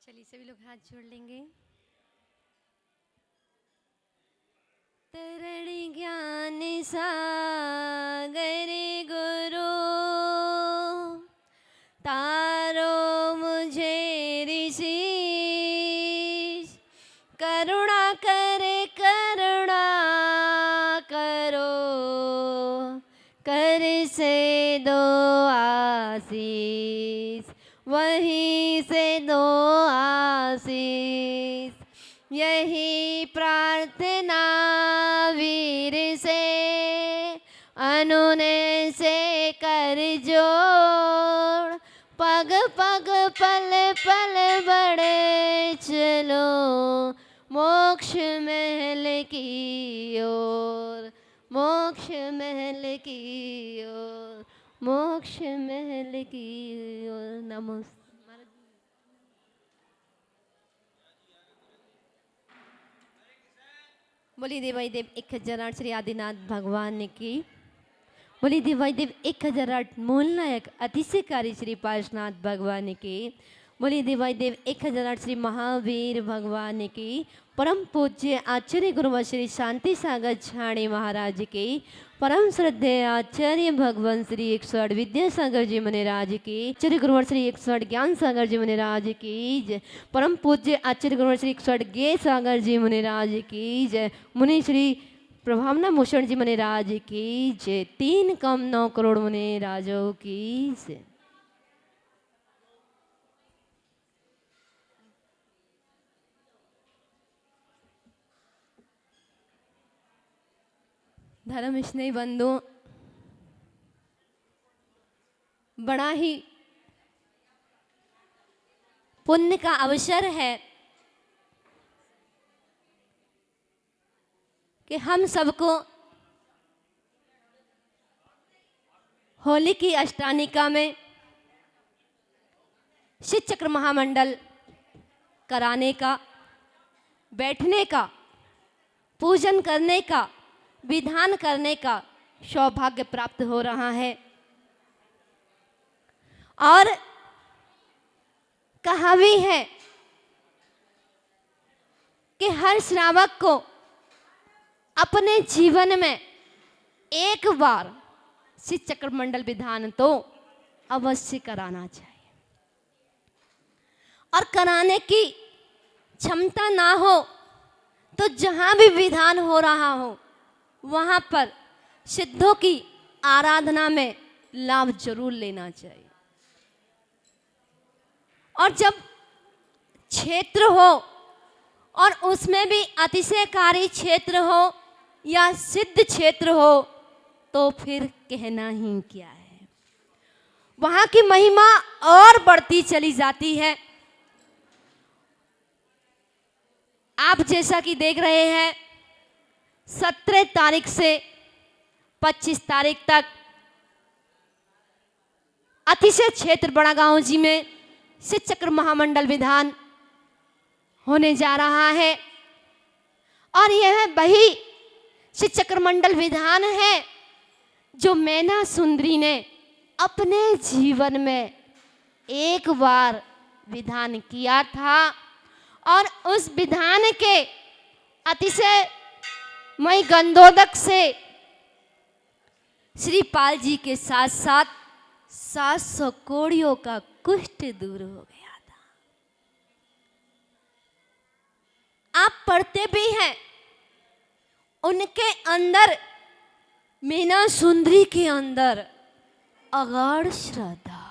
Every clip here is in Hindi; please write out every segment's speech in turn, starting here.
चलिए सभी लोग हाथ जोड़ लेंगे। तरण ज्ञान सागर गुरु तारो मुझे ऋषि करुणा करो कर से दो आशीष वहीं से दो आशीष यही प्रार्थना वीर से अनुनय से कर जोड़ पग पग पल पल बढ़े चलो मोक्ष महल की ओर मोक्ष महल की ओर मोक्ष महल की ओर। नमस्ते। बोली देवाई देव 1008 श्री आदिनाथ भगवान की। बोली देवाई देव 1008 मूलनायक अतिशयकारी श्री पार्शनाथ भगवान की। बोली देवाई देव 1008 श्री महावीर भगवान की। परम पूज्य आचार्य गुरुवर श्री शांति सागर छाणी महाराज की। परम श्रद्धेय आचार्य भगवान श्री 108 विद्यासागर जी मुनिराज की। आचार्य गुरुवर श्री 108 ज्ञान सागर जी मुनिराज की जय। परम पूज्य आचार्य गुरुवर श्री 108 ज्ञे सागर जी मुनिराज की जय। मुनि श्री प्रभावना भूषण जी मुनिराज की जय। 3 कम 9 करोड़ मुनिराजों की जय। धर्म स्नेही बंधु, बड़ा ही पुण्य का अवसर है कि हम सबको होली की अष्टानिका में शिव चक्र महामंडल कराने का, बैठने का, पूजन करने का, विधान करने का सौभाग्य प्राप्त हो रहा है। और कहा भी है कि हर श्रावक को अपने जीवन में एक बार शिव चक्र मंडल विधान तो अवश्य कराना चाहिए। और कराने की क्षमता ना हो तो जहां भी विधान हो रहा हो वहां पर सिद्धों की आराधना में लाभ जरूर लेना चाहिए। और जब क्षेत्र हो और उसमें भी अतिशयकारी क्षेत्र हो या सिद्ध क्षेत्र हो तो फिर कहना ही क्या है। वहां की महिमा और बढ़ती चली जाती है। आप जैसा कि देख रहे हैं 17 तारीख से 25 तारीख तक अतिशय क्षेत्र बड़ा गांव जी में शिव चक्र महामंडल विधान होने जा रहा है। और यह वही शिव चक्र मंडल विधान है जो मैना सुंदरी ने अपने जीवन में एक बार विधान किया था। और उस विधान के अतिशय मई गंधोदक से श्री पाल जी के साथ साथ 700 कोड़ियों का कुष्ठ दूर हो गया था। आप पढ़ते भी हैं उनके अंदर, मीना सुंदरी के अंदर अगाध श्रद्धा।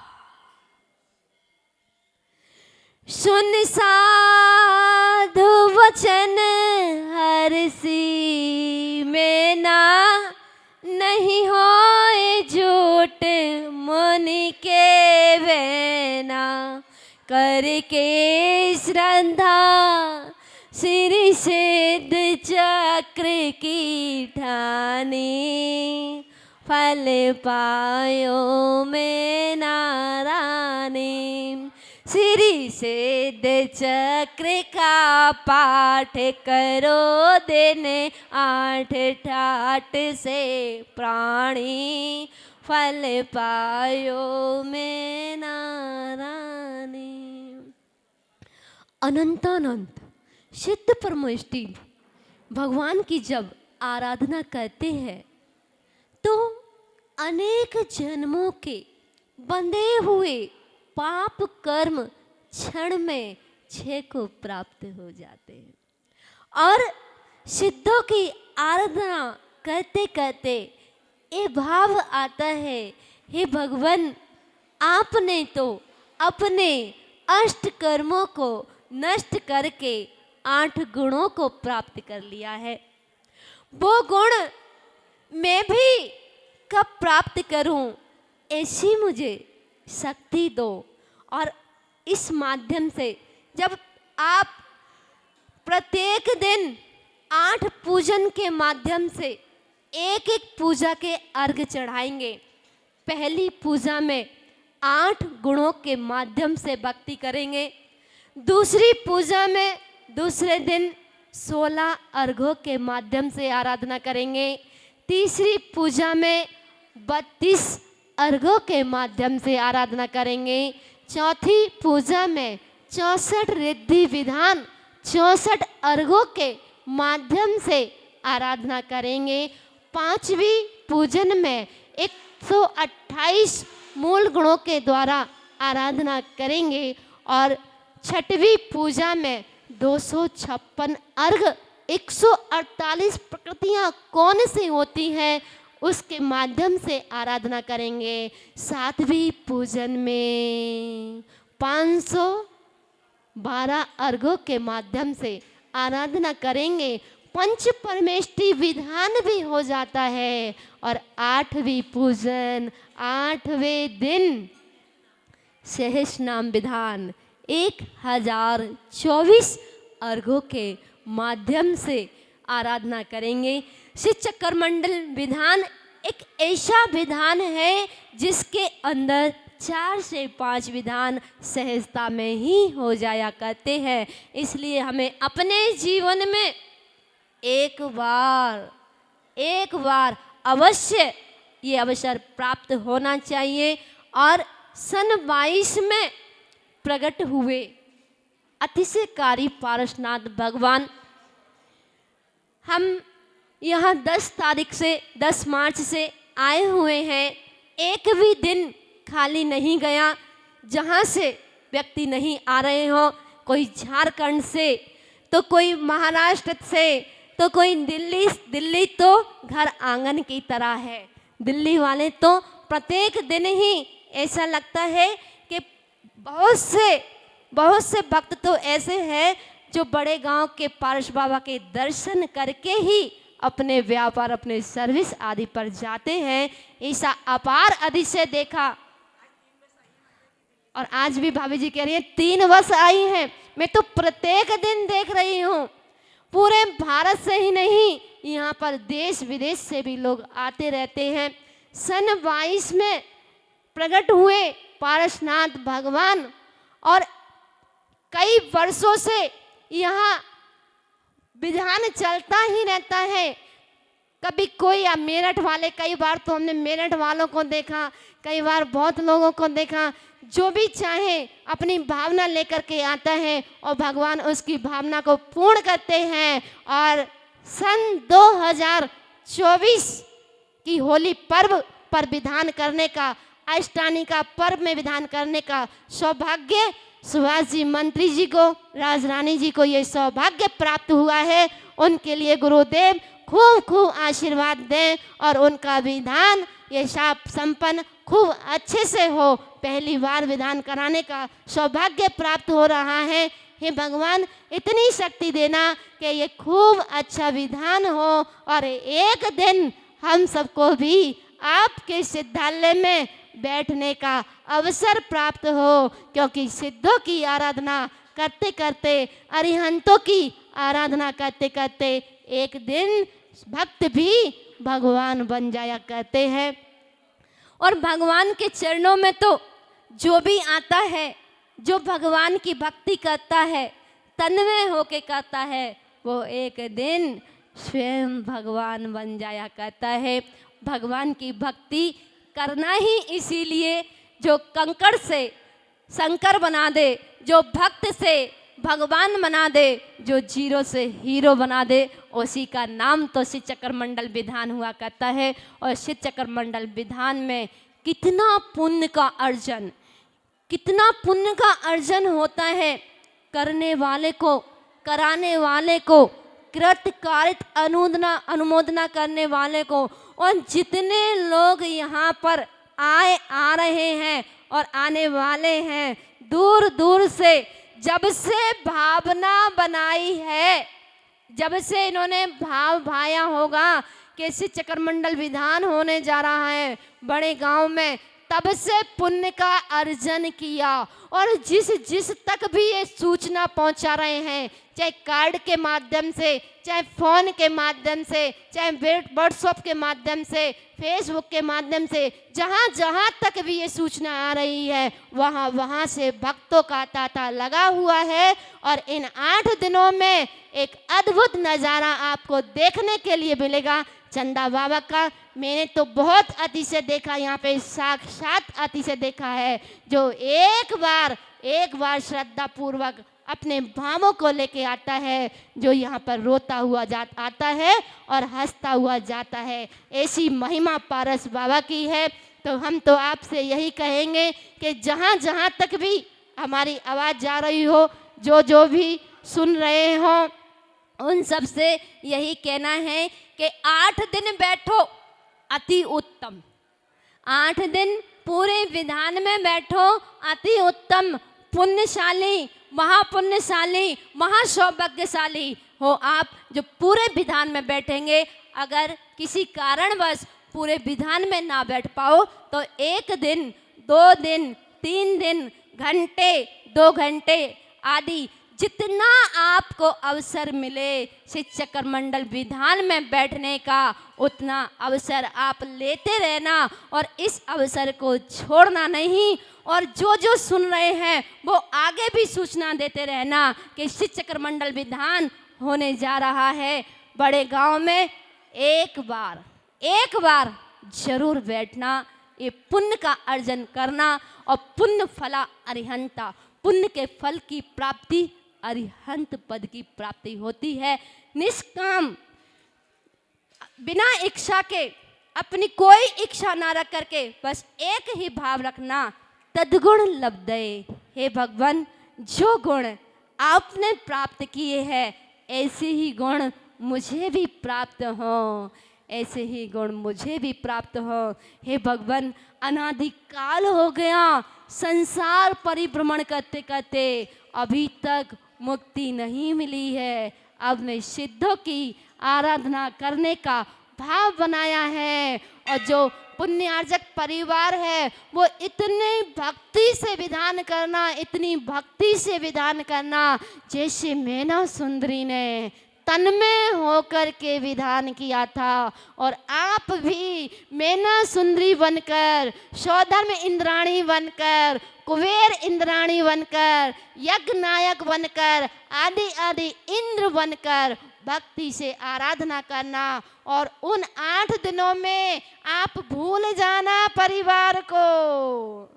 सुन साधु वचन हरसी मैना नहीं होए झूठ मुनि के वेना करके श्रद्धा श्री सिद्ध चक्र की ठानी फल पायो में नारानी। श्री सिद्ध चक्र का पाठ करो दिन 8 ठाट से प्राणी फल पायो में नारानी। अनंतानंत सिद्ध परमेष्टि भगवान की जब आराधना करते हैं तो अनेक जन्मों के बंधे हुए पाप कर्म क्षण में क्षय को प्राप्त हो जाते हैं। और सिद्धों की आराधना करते करते ये भाव आता है, हे भगवान, आपने तो अपने अष्ट कर्मों को नष्ट करके 8 गुणों को प्राप्त कर लिया है। वो गुण मैं भी कब प्राप्त करूं, ऐसी मुझे शक्ति दो। और इस माध्यम से जब आप प्रत्येक दिन 8 पूजन के माध्यम से एक एक पूजा के अर्घ चढ़ाएंगे। पहली पूजा में 8 गुणों के माध्यम से भक्ति करेंगे। दूसरी पूजा में दूसरे दिन 16 अर्घों के माध्यम से आराधना करेंगे। तीसरी पूजा में 32 अर्घों के माध्यम से आराधना करेंगे। चौथी पूजा में 64 रिद्धि विधान 64 अर्घों के माध्यम से आराधना करेंगे। पांचवी पूजन में 128 मूल गुणों के द्वारा आराधना करेंगे। और छठवीं पूजा में 256 अर्घ 148 प्रकृतियां कौन सी होती हैं उसके माध्यम से आराधना करेंगे। सातवीं पूजन में 512 अर्घों के माध्यम से आराधना करेंगे। पंच परमेष्टि विधान भी हो जाता है। और 8वीं पूजन 8वें दिन सहस नाम विधान 1024 अर्घों के माध्यम से आराधना करेंगे। शिव चक्र मंडल विधान एक ऐसा विधान है जिसके अंदर 4 से 5 विधान सहजता में ही हो जाया करते हैं। इसलिए हमें अपने जीवन में एक बार अवश्य ये अवसर प्राप्त होना चाहिए। और सन 22 में प्रकट हुए अतिशयकारी पारसनाथ भगवान, हम यहाँ 10 मार्च से आए हुए हैं। एक भी दिन खाली नहीं गया जहाँ से व्यक्ति नहीं आ रहे हो। कोई झारखंड से, तो कोई महाराष्ट्र से, तो कोई दिल्ली तो घर आंगन की तरह है। दिल्ली वाले तो प्रत्येक दिन ही ऐसा लगता है कि बहुत से भक्त तो ऐसे हैं जो बड़े गांव के पारस बाबा के दर्शन करके ही अपने व्यापार, अपने सर्विस आदि पर जाते हैं। ऐसा अपार अधिशय देखा। और आज भी भाभी जी कह रही है 3 वर्ष आई हैं। मैं तो प्रत्येक दिन देख रही हूँ। पूरे भारत से ही नहीं, यहाँ पर देश विदेश से भी लोग आते रहते हैं। सन 22 में प्रकट हुए पारसनाथ भगवान और कई वर्षों से यहाँ विधान चलता ही रहता है। कभी कोई या मेरठ वाले, कई बार तो हमने मेरठ वालों को देखा, कई बार बहुत लोगों को देखा, जो भी चाहे अपनी भावना लेकर के आता है और भगवान उसकी भावना को पूर्ण करते हैं। और सन 2024 की होली पर्व पर विधान करने का, अष्टानी का पर्व में विधान करने का सौभाग्य सुभाष जी मंत्री जी को, राजरानी जी को ये सौभाग्य प्राप्त हुआ है। उनके लिए गुरुदेव खूब आशीर्वाद दें और उनका विधान ये साफ संपन्न खूब अच्छे से हो। पहली बार विधान कराने का सौभाग्य प्राप्त हो रहा है। हे भगवान, इतनी शक्ति देना कि ये खूब अच्छा विधान हो और एक दिन हम सबको भी आपके सिद्धालय में बैठने का अवसर प्राप्त हो। क्योंकि सिद्धों की आराधना करते करते, अरिहंतों की आराधना करते करते एक दिन भक्त भी भगवान बन जाया करते हैं। और भगवान के चरणों में तो जो भी आता है, जो भगवान की भक्ति करता है, तन्मय होके करता है, वो एक दिन स्वयं भगवान बन जाया करता है। भगवान की भक्ति करना ही इसीलिए जो कंकड़ से शंकर बना दे, जो भक्त से भगवान बना दे, जो जीरो से हीरो बना दे, उसी का नाम तो शिव चक्र मंडल विधान हुआ करता है। और शिव चक्र मंडल विधान में कितना पुण्य का अर्जन, कितना पुण्य का अर्जन होता है। करने वाले को, कराने वाले को, कृत कारित अनुमोदना करने वाले को, और जितने लोग यहाँ पर आ रहे हैं और आने वाले हैं दूर दूर से, जब से भावना बनाई है, जब से इन्होंने भाव भाया होगा कि शिव चक्र मंडल विधान होने जा रहा है बड़े गांव में, तब से पुण्य का अर्जन किया। और जिस तक भी ये सूचना पहुंचा रहे हैं, चाहे कार्ड के माध्यम से, चाहे फ़ोन के माध्यम से, चाहे व्हाट्सएप के माध्यम से, फेसबुक के माध्यम से, जहाँ जहाँ तक भी ये सूचना आ रही है, वहाँ वहाँ से भक्तों का तांता लगा हुआ है। और इन 8 दिनों में एक अद्भुत नज़ारा आपको देखने के लिए मिलेगा चंदा बाबा का। मैंने तो बहुत अति से देखा, यहाँ पे साक्षात अति से देखा है, जो एक बार श्रद्धा पूर्वक अपने भावों को लेके आता है, जो यहाँ पर रोता हुआ आता है और हंसता हुआ जाता है। ऐसी महिमा पारस बाबा की है। तो हम तो आपसे यही कहेंगे कि जहाँ जहाँ तक भी हमारी आवाज़ जा रही हो, जो भी सुन रहे हो, उन सब से यही कहना है कि 8 दिन बैठो अति उत्तम, 8 दिन पूरे विधान में बैठो अति उत्तम। पुण्यशाली, महापुण्यशाली, महासौभाग्यशाली हो आप जो पूरे विधान में बैठेंगे। अगर किसी कारणवश पूरे विधान में ना बैठ पाओ तो 1 दिन, 2 दिन, 3 दिन, घंटे, 2 घंटे आदि जितना आपको अवसर मिले शिव चक्र मंडल विधान में बैठने का, उतना अवसर आप लेते रहना और इस अवसर को छोड़ना नहीं। और जो सुन रहे हैं वो आगे भी सूचना देते रहना कि शिव चक्र मंडल विधान होने जा रहा है बड़े गांव में। एक बार जरूर बैठना, ये पुण्य का अर्जन करना। और पुण्य फला अरिहंता, पुण्य के फल की प्राप्ति अरिहंत पद की प्राप्ति होती है। निष्काम, बिना इच्छा के, अपनी कोई इच्छा ना रख करके बस एक ही भाव रखना, तद्गुण लब्धये। हे भगवान, जो गुण आपने प्राप्त किए हैं ऐसे ही गुण मुझे भी प्राप्त हों, ऐसे ही गुण मुझे भी प्राप्त हो। हे भगवान, अनादिकाल हो गया संसार परिभ्रमण करते करते, अभी तक मुक्ति नहीं मिली है। अब मैं सिद्धों की आराधना करने का भाव बनाया है। और जो पुण्यार्जक परिवार है वो इतनी भक्ति से विधान करना, इतनी भक्ति से विधान करना, जैसे मैना सुंदरी ने तन्मय होकर के विधान किया था। और आप भी मैना सुंदरी बनकर, सौधर्म इंद्राणी बनकर, कुबेर इंद्राणी बनकर, यज्ञ नायक बनकर, आदि आदि इंद्र बनकर भक्ति से आराधना करना। और उन 8 दिनों में आप भूल जाना परिवार को।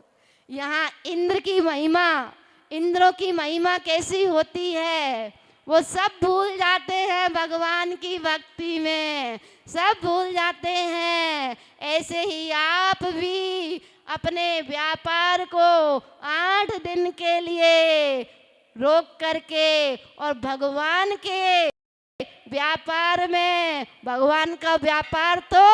यहाँ इंद्र की महिमा, इंद्रों की महिमा कैसी होती है, वो सब भूल जाते हैं भगवान की भक्ति में, सब भूल जाते हैं। ऐसे ही आप भी अपने व्यापार को 8 दिन के लिए रोक करके और भगवान के व्यापार में, भगवान का व्यापार तो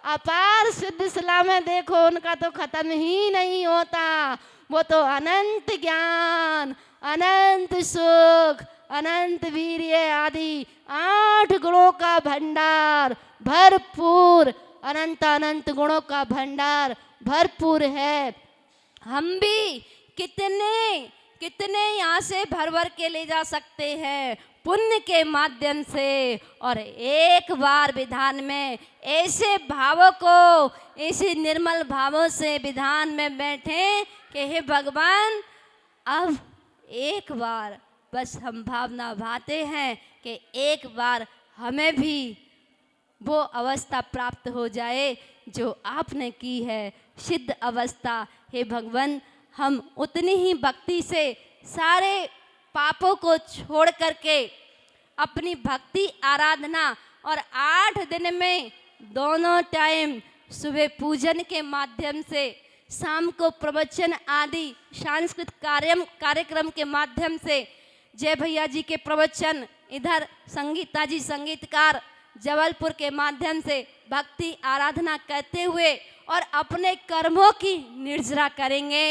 अपार सिद्ध शिला में देखो, उनका तो खत्म ही नहीं होता। वो तो अनंत ज्ञान, अनंत सुख, अनंत वीर्य आदि 8 गुणों का भंडार भरपूर, अनंत अनंत गुणों का भंडार भरपूर है। हम भी कितने कितने यहाँ से भर भर के ले जा सकते हैं पुण्य के माध्यम से। और एक बार विधान में ऐसे भावों को, ऐसे निर्मल भावों से विधान में बैठे कि हे भगवान, अब एक बार बस हम भावना भाते हैं कि एक बार हमें भी वो अवस्था प्राप्त हो जाए जो आपने की है, सिद्ध अवस्था। हे भगवान, हम उतनी ही भक्ति से सारे पापों को छोड़ करके अपनी भक्ति आराधना और 8 दिन में दोनों टाइम सुबह पूजन के माध्यम से, शाम को प्रवचन आदि सांस्कृतिक कार्यक्रम के माध्यम से, जय भैया जी के प्रवचन, इधर संगीता जी संगीतकार जबलपुर के माध्यम से भक्ति आराधना करते हुए और अपने कर्मों की निर्जरा करेंगे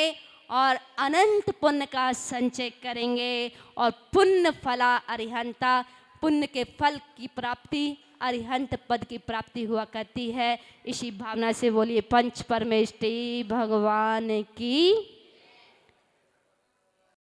और अनंत पुण्य का संचय करेंगे और पुण्य फला अरिहंता, पुण्य के फल की प्राप्ति, अरिहंत पद की प्राप्ति हुआ करती है। इसी भावना से बोलिए पंच परमेष्टि भगवान की।